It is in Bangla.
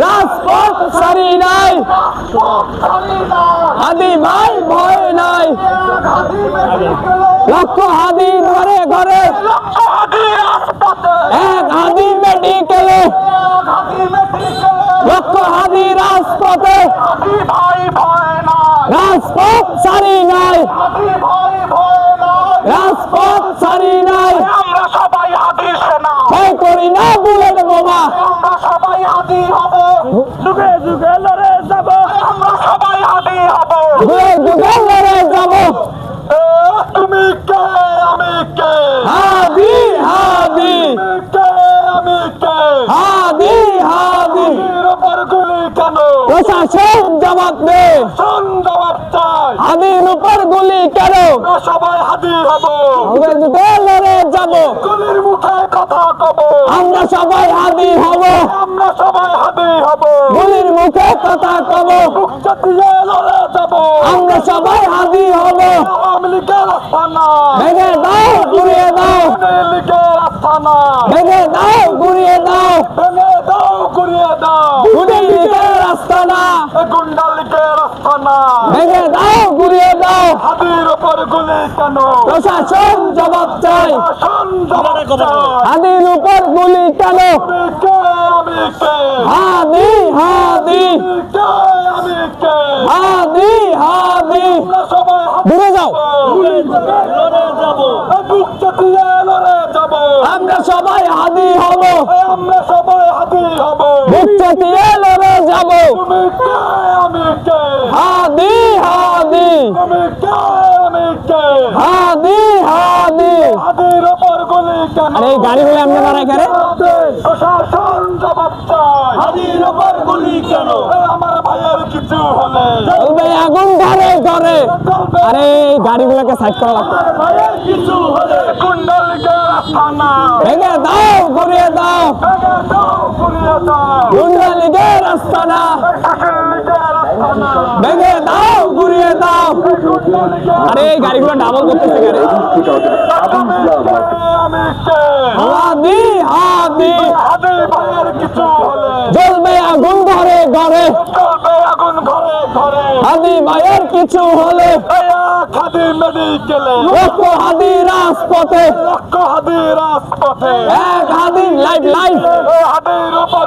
রাজপথ সারি নাই, হাদি ভাই ভয় নাই। লক্ষ হাদি ঘরে ঘরে, এক হাদি মেডিকেলে, লক্ষ হাদি রাজপথে, রাজপথ সারি নাই, রাজপথ সারি নাই। আমরা সবাই হাদি সেনা, ভয় করি না বুলেট বোমা, আমরা সবাই হাদি হব, যুগে যুগে লড়ে যাব, আমরা সবাই হাদি হব। যুগে যুগে লড়ে যাব। তুমি কে আমি কে, হাদি হাদি কে আমি কে, হাদি হাদি। হাদির উপর গুলি কেন, প্রশাসন জবাব দে, শোন জবাব চাই। হাদির উপর গুলি কেন? আমরা সবাই হাদি হব, যুগে যুগে লড়ে যাব, গুলির মুখে কথা কব, আমরা সবাই হাদি হব, আমরা সবাই হাদি হব। গুলির মুখে কথা কব, বুক চাপিয়ে লড়ে যাব, আমরা সবাই হাদি হব। আওয়ামী লীগের আস্তানা, ভেঙে দাও গুড়িয়ে দাও, আওয়ামী লীগের আস্তানা, ভেঙে দাও গুড়িয়ে দাও, ভেঙে দাও গুড়িয়ে দাও। গুড়িয়ে দিকের রাস্তা না, গুন্ডা লীগের আস্তানা, ভেঙে দাও গুড়িয়ে দাও। হাদির উপর গুলি কেন, প্রশাসন জবাব চাই, শোন জবাব চাই। হাদির উপর গুলি কেন? তুমি কে আমি কে, হাদি হাদি তুমি কে আমি কে, হাদি হাদি। আমরা সবাই দূরে যাও, লড়ে যাব, বুক চাপিয়ে লড়ে যাব, আমরা সবাই হাদি হব, আমরা সবাই হাদি হব। বুক চেতিয়ে লড়ে যাব। তুমি কে আমি কে, হাদি হাদি তুমি কে আমি কে, হাদি হাদি। হাদির উপর গুলি কেন, আরে এই গাড়িগুলো এমনি মারাই করে? প্রশাসন জবাব চাই। হাদির উপর গুলি কেন, আমার ভাইয়ের কিছু হলে চলবে আগুন ঘরে ঘরে। আরে এই গাড়িগুলোকে সাইড করা লাগবে। আমার ভাইয়ের কিছু হলে গুন্ডা লীগের আস্তানা, ভেঙে দাও ঘুরিয়ে দাও, ভেঙে দাও গুড়িয়ে দাও। গুন্ডা লীগের আস্তানা, শাসন লীগের আস্তানা, ভেঙে দাও ঘুরিয়ে দাও। গুন্ডা লীগের আরে এই গাড়িগুলো ডাবল করতেছে গাড়ি। আমি কে, হাদি হাদি হাদি ভাইয়ের কিছু হলে জ্বলবে আগুন ঘরে ঘরে। চলবে আগুন ঘরে ঘরে। হাদি ভাইয়ের কিছু হলে হাদি মেডিকেলে, লক্ষ হাদি রাজপথে, লক্ষ হাদি রাজপথে, এক হাদি লাইফ লাইফ। হাদির উপর